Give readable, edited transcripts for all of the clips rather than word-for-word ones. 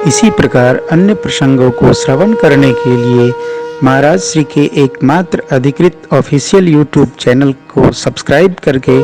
इसी प्रकार अन्य प्रसंगों को श्रवण करने के लिए महाराज श्री के एकमात्र अधिकृत ऑफिशियल यूट्यूब चैनल को सब्सक्राइब करके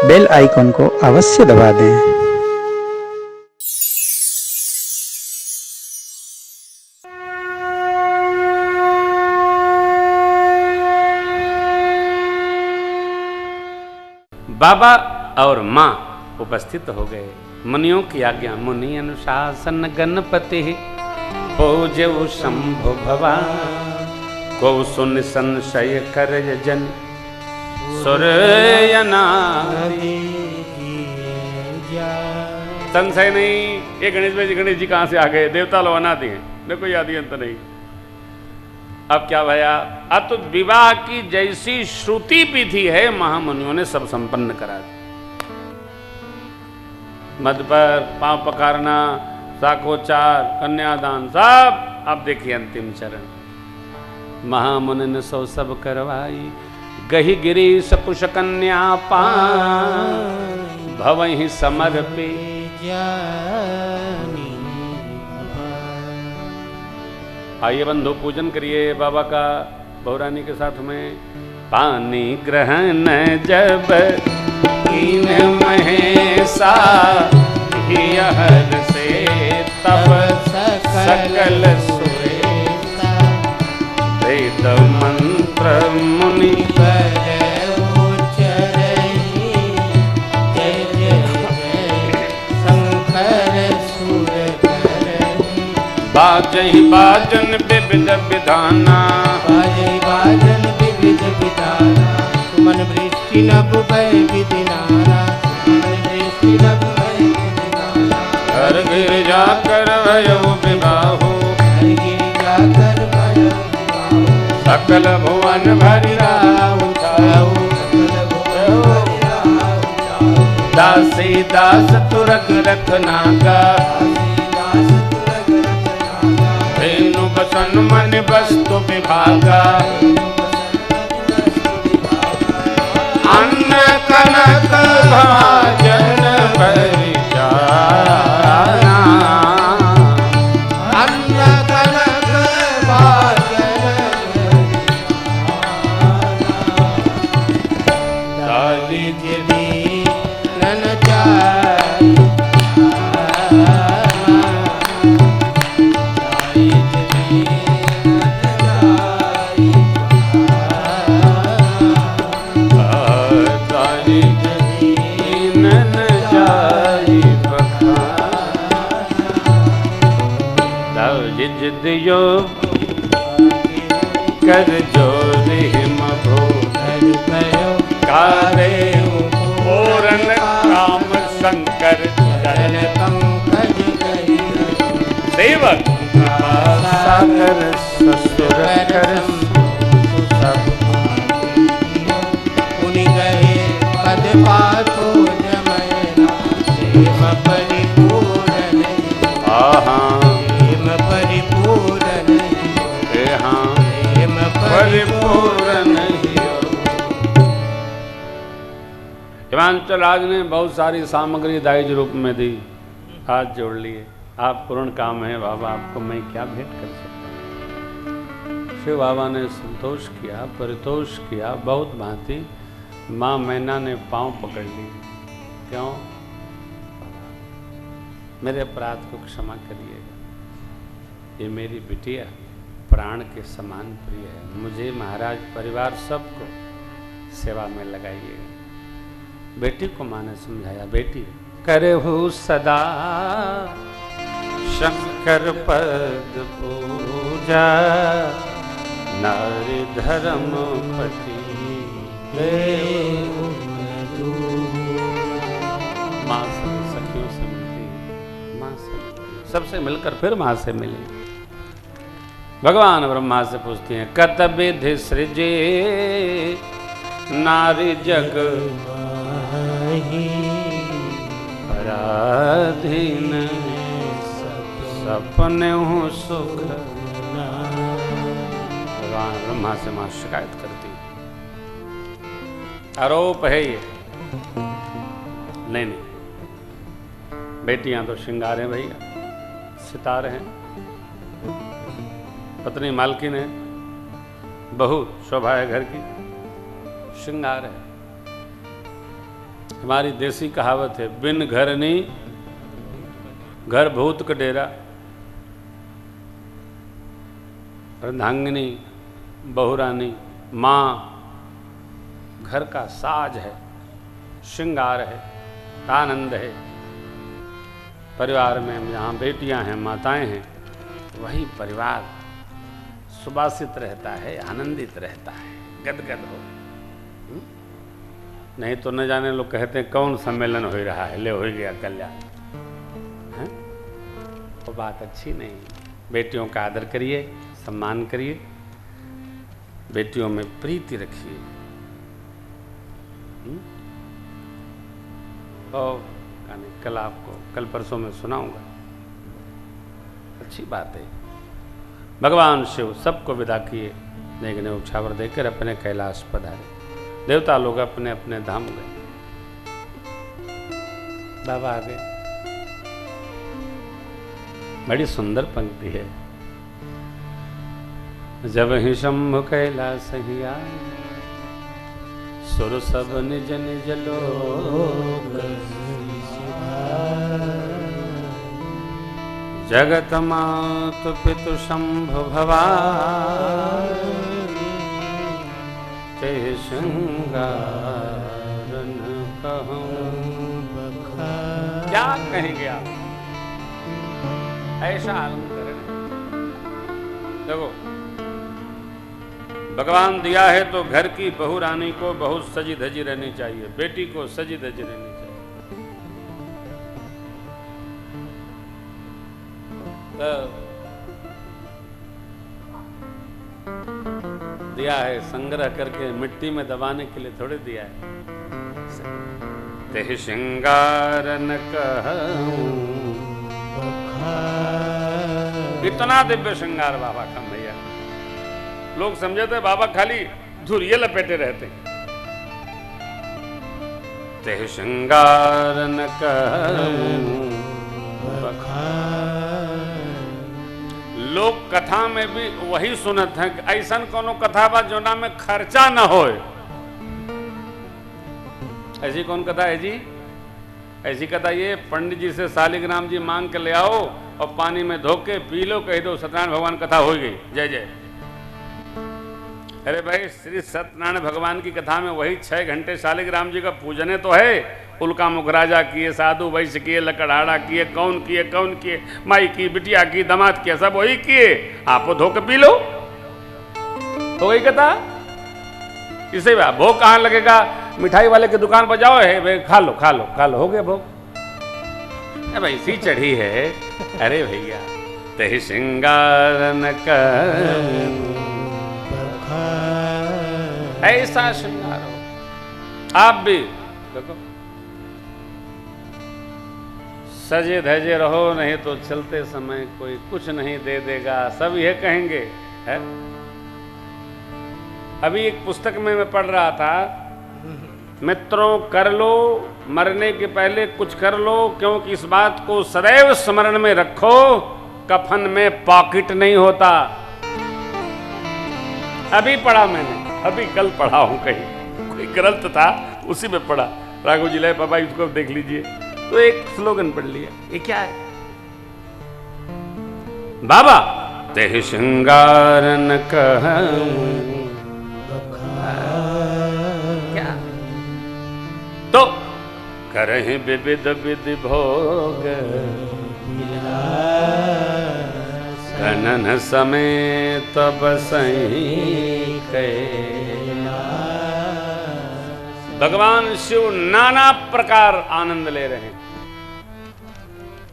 बेल आइकन को अवश्य दबा दें। बाबा और माँ उपस्थित हो गए। मुनियों की आज्ञा। मुनि अनुशासन गणपति पूज्य शंभु भगवान को सुन संशय कर जन सूर्यनादि। संशय नहीं, ये गणेश जी कहाँ से आ गए? देवता लोग अनादि हैं, देखो ये आदि अंत नहीं। अब क्या भया? अतु विवाह की जैसी श्रुति विधि है महामुनियों ने सब संपन्न करा दी। मध पर पांव पखारना, साखोचार, कन्यादान, सब। अब देखिए अंतिम चरण। महामुनि ने सो सब करवाई, गही गिरी सकुश कन्या पान भवहि समर्पे। आइए बंधु पूजन करिए बाबा का बहुरानी के साथ में। पानी ग्रहण जब कीन महेशा हर से तब सकल सुरेशा। वेद मंत्र मुनि बाजहि बाजन विविध विधाना। बाजहि बाजन विविध विधाना। सुमन वृष्टि नभ भय विधि नाना। सुमन वृष्टि नभ भय विधि नाना। हर गिरिजा कर भयउ विवाहो। हर गिरिजा कर भयउ विवाहो। सकल भुवन भरि राहु छाऊ। सकल भुवन भरि राहु छाऊ। दासी दास तुरग रखना का। बसन मन वस्तु विभागा। अन्न कनक भाजन भरि जाना। अन्न कनक भाजन दाली गिरी नन जाय। दियो कर जोरि मभो कारे पूरन काम शंकर चरण पंकज गई। सेवक सागर ससुर करम सब पुनि गए पद पातो जमैना। प्रेम परिपूर्ण आहा परिपूर्ण परिपूर्ण। हिमांचल राज ने बहुत सारी सामग्री दाइज रूप में दी। हाथ जोड़ लिए। आप पूर्ण काम है बाबा, आपको मैं क्या भेंट कर सकता हूँ? शिव बाबा ने संतोष किया, परितोष किया बहुत भांति। माँ मैना ने पांव पकड़ लिए। क्यों? मेरे अपराध को क्षमा करिएगा। ये मेरी बिटिया प्राण के समान प्रिय है। मुझे महाराज परिवार सबको सेवा में लगाइएगा। बेटी को माँ ने समझाया, बेटी करहु सदा शंकर पद पूजा। नारी धर्म पति माँ सखियों से मिलती, माँ से सबसे मिलकर फिर माँ से मिली। भगवान ब्रह्मा से पूछती हैं, कत विधि सृजे नारी जग पराधीन। सपने हूँ सुख। भगवान ब्रह्मा से माँ शिकायत करती, आरोप है ये। नहीं, बेटियां तो श्रृंगार है भैया, सितारे हैं, पत्नी मालकिन है, बहू शोभा है घर की, श्रृंगार है। हमारी देसी कहावत है, बिन घर नहीं घर भूत का डेरा। अर्धांगिनी बहुरानी माँ घर का साज है, श्रृंगार है, आनंद है। परिवार में जहाँ बेटियां हैं, माताएं हैं, वही परिवार सुबासित रहता है, आनंदित रहता है, गदगद हो। नहीं तो न जाने लोग कहते हैं कौन सम्मेलन हो रहा है, ले हो गया कल्याण। वो बात अच्छी नहीं। बेटियों का आदर करिए, सम्मान करिए, बेटियों में प्रीति रखिए। और कल आपको कल परसों में सुनाऊंगा, अच्छी बात है। भगवान शिव सबको विदा किए, लेकिन उछावर देकर अपने कैलाश पधारे। देवता लोग अपने अपने धाम गए, बाबा आ गए। बड़ी सुंदर पंक्ति है, जब ही शंभु कैलास ही आए, सुर सब निज निज लोक, जगत मातु पितु शंभु भवानी, ते श्रृंगारन कहूं। क्या कहेंगे आप? ऐसा अलंकरण है। देखो, भगवान दिया है तो घर की बहू रानी को बहुत सजी धजी रहनी चाहिए, बेटी को सजी धजी रहनी चाहिए। तो दिया है संग्रह करके मिट्टी में दबाने के लिए थोड़े दिया है। ते श्रृंगारन कहूं, इतना दिव्य श्रृंगार बाबा का भैया। लोग समझे थे बाबा खाली धुरिये लपेटे रहते। ते श्रृंगारन कहूं, लोग कथा में भी वही सुनत है कि ऐसा कोनो कथा बा जोना में खर्चा न हो। ऐसी कौन कथा है जी? ऐसी कथा ये, पंडित जी से शालिग्राम जी मांग के ले आओ और पानी में धो के पी लो, कह दो सत्यनारायण भगवान कथा हो गई, जय जय। अरे भाई, श्री सत्यनारायण भगवान की कथा में वही 6 घंटे शालिग्राम जी का पूजने तो है। उल्का मुख राजा किए, साधु वैश्य किए, लकड़हाड़ा किए, कौन किए, माई की, बिटिया की, दामाद किए, सब वही किए। आप धो के पी लो, हो गई कथा। इसे भोग कहाँ लगेगा? मिठाई वाले की दुकान पर जाओ, है भाई खा लो, हो गया भोग। भाई सी चढ़ी है। अरे भैया, ते श्रृंगारन ऐसा श्रृंगार हो। आप भी देखो, सजे धजे रहो, नहीं तो चलते समय कोई कुछ नहीं दे देगा, सब ये कहेंगे है। अभी एक पुस्तक में मैं पढ़ रहा था, मित्रों कर लो, मरने के पहले कुछ कर लो, क्योंकि इस बात को सदैव स्मरण में रखो, कफन में पॉकेट नहीं होता। अभी पढ़ा मैंने, अभी कल पढ़ा हूं, कहीं कोई ग्रंथ था उसी में पढ़ा। राघव जी लाए पापा, इसको देख लीजिए। तो एक स्लोगन पढ़ लिया, ये क्या है? बाबा ते श्रृंगारन कहूं, क्या तो करहि विविध विधि भोग, कनन समेत बसहि कैलास। भगवान शिव नाना प्रकार आनंद ले रहे हैं।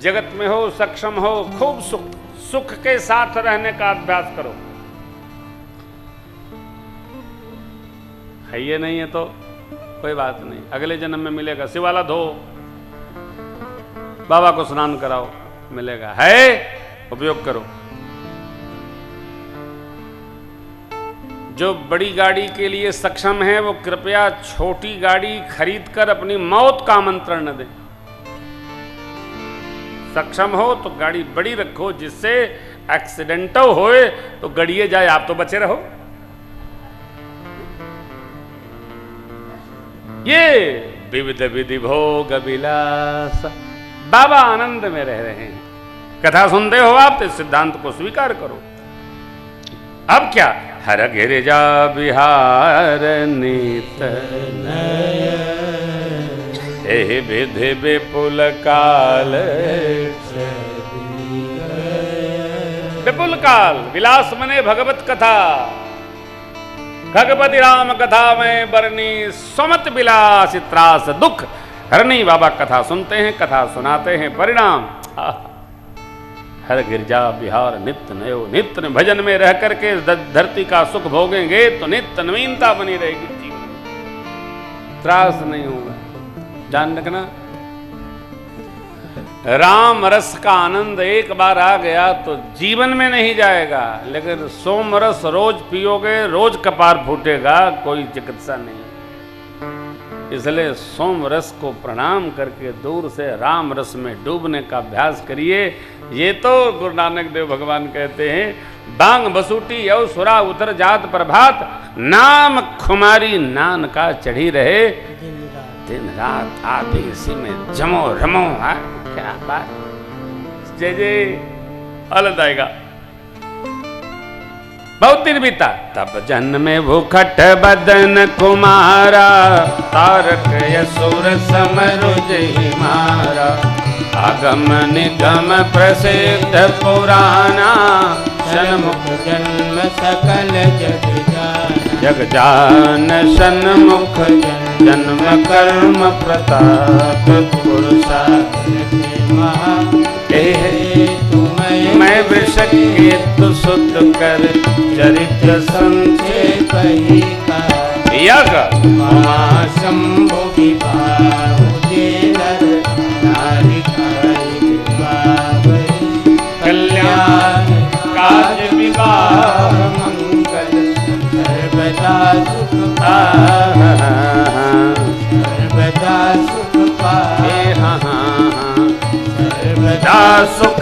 जगत में हो, सक्षम हो, खूब सुख के साथ रहने का अभ्यास करो। है ये नहीं है तो कोई बात नहीं, अगले जन्म में मिलेगा। शिवाला धो, बाबा को स्नान कराओ, मिलेगा। है, उपयोग करो। जो बड़ी गाड़ी के लिए सक्षम है, वो कृपया छोटी गाड़ी खरीदकर अपनी मौत का आमंत्रण न दे। सक्षम हो तो गाड़ी बड़ी रखो, जिससे एक्सीडेंट होए तो गड़िए जाए, आप तो बचे रहो। ये विविध विधि भोग विलास, बाबा आनंद में रह रहे हैं। कथा सुनते हो आप तो इस सिद्धांत को स्वीकार करो। अब क्या, हर गिरिजा विहार नीत एहि विधि विपुल काल, विपुल काल विलास मने भगवत कथा, भगवती राम कथा में बरनी सुमत विलास त्रास दुख हरनी। बाबा कथा सुनते हैं, कथा सुनाते हैं, परिणाम हर गिरजा बिहार नित्य नयो। नित्य भजन में रह करके धरती का सुख भोगेंगे तो नित्य नवीनता बनी रहेगी जीवन में, त्रास नहीं होगा। जान रखना, राम रस का आनंद एक बार आ गया तो जीवन में नहीं जाएगा, लेकिन सोम रस रोज पियोगे, रोज कपार फूटेगा, कोई चिकित्सा नहीं। इसलिए सोम रस को प्रणाम करके दूर से राम रस में डूबने का अभ्यास करिए। ये तो गुरु नानक देव भगवान कहते हैं, बांग बसूटी यौ सुरा उतर जात प्रभात, नाम खुमारी नान का चढ़ी रहे दिन रात। आप भी इसी में जमो रमो। क्या बात, जय जय अलग आएगा। बहुत दिन बीता, तब जन्मे भूखट बदन कुमारा, तारक यसुर समरुज ही मारा। आगम निगम प्रसिद्ध पुराना, सन्मुख जन्म सकल जग जाना। जग जान सन्मुख जन्म कर्म प्रताप पुरुषा महा मैं वृषकेतु सुत कर चरित्र संक्षेप ही का। शंभु कल्याण काज विवाह मंगल सर्वदा सुख सर्वदा सुख पाए। सर्वदा सुख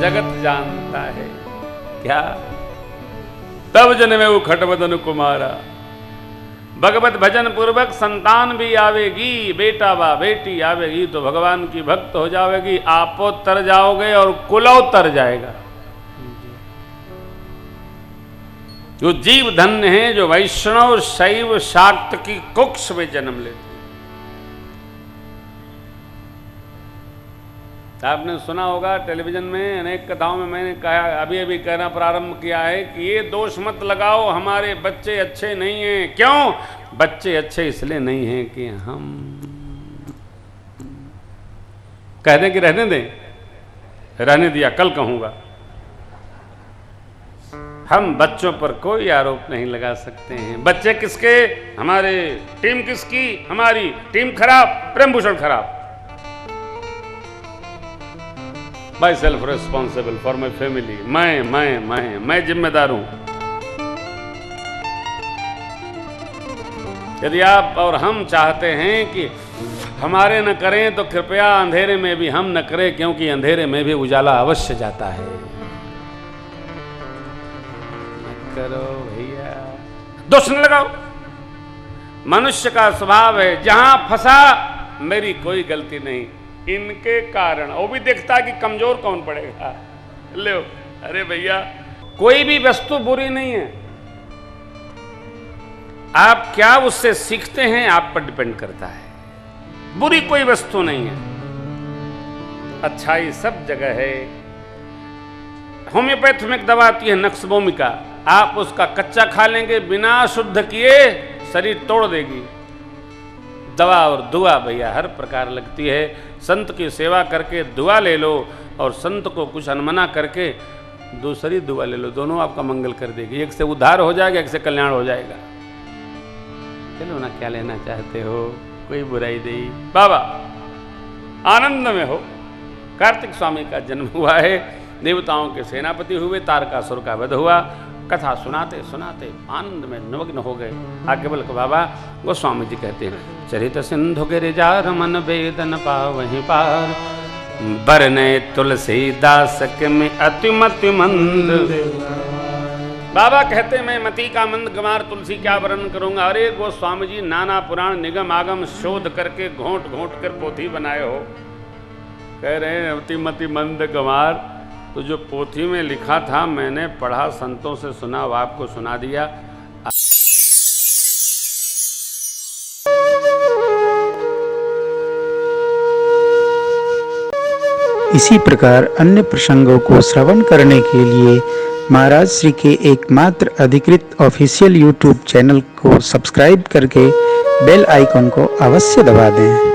जगत जानता है क्या, तब जन्मे वो खटबदन कुमारा। भगवत भजन पूर्वक संतान भी आवेगी, बेटा व बेटी आवेगी तो भगवान की भक्त हो जाएगी, आपो तर जाओगे और कुलौ तर जाएगा। जो जीव धन्य है जो वैष्णव शैव शाक्त की कुक्ष में जन्म लेते। आपने सुना होगा टेलीविजन में अनेक कथाओं में, मैंने कहा अभी अभी कहना प्रारंभ किया है कि ये दोष मत लगाओ हमारे बच्चे अच्छे नहीं हैं। क्यों? बच्चे अच्छे इसलिए नहीं हैं कि हम कह दें कि रहने दें, रहने दिया, कल कहूंगा। हम बच्चों पर कोई आरोप नहीं लगा सकते हैं। बच्चे किसके? हमारे। टीम किसकी? हमारी। टीम खराब, प्रेम भूषण खराब। By self responsible for my family. मैं जिम्मेदार हूं। यदि आप और हम चाहते हैं कि हमारे न करें तो कृपया अंधेरे में भी हम न करें, क्योंकि अंधेरे में भी उजाला अवश्य जाता है। करो भैया, दोष न लगाओ। मनुष्य का स्वभाव है, जहां फंसा मेरी कोई गलती नहीं, इनके कारण। वो भी देखता है कि कमजोर कौन पड़ेगा। ले अरे भैया, कोई भी वस्तु बुरी नहीं है। आप क्या उससे सीखते हैं आप पर डिपेंड करता है। बुरी कोई वस्तु नहीं है, अच्छाई सब जगह है। होम्योपैथ में एक दवा आती है नक्सबोमिका, आप उसका कच्चा खा लेंगे बिना शुद्ध किए, शरीर तोड़ देगी। दवा और दुआ भैया हर प्रकार लगती है। संत की सेवा करके दुआ ले लो और संत को कुछ अनमना करके दूसरी दुआ ले लो, दोनों आपका मंगल कर देगी। एक से उद्धार हो जाएगा, एक से कल्याण हो जाएगा। चलो ना, क्या लेना चाहते हो? कोई बुराई नहीं। बाबा आनंद में हो। कार्तिक स्वामी का जन्म हुआ है, देवताओं के सेनापति हुए, तारकासुर का वध हुआ, कथा सुनाते सुनाते आनंद में निमग्न हो गए। आगे बल बाबा गोस्वामी जी कहते हैं, चरित सिंधु गिरिजा रमन वेदन पावहीं पार, बरने तुलसीदास के में अतिमति मंद। बाबा कहते मैं मति का मंद गंवार तुलसी क्या वर्णन करूंगा। अरे गोस्वामी जी नाना पुराण निगम आगम शोध करके घोंट घोंट कर पोथी बनाए हो, कह रहे हैं अतिमति मंद गंवार। तो जो पोथी में लिखा था मैंने पढ़ा, संतों से सुना, वो आपको सुना दिया। इसी प्रकार अन्य प्रसंगों को श्रवण करने के लिए महाराज श्री के एकमात्र अधिकृत ऑफिशियल यूट्यूब चैनल को सब्सक्राइब करके बेल आइकन को अवश्य दबा दें।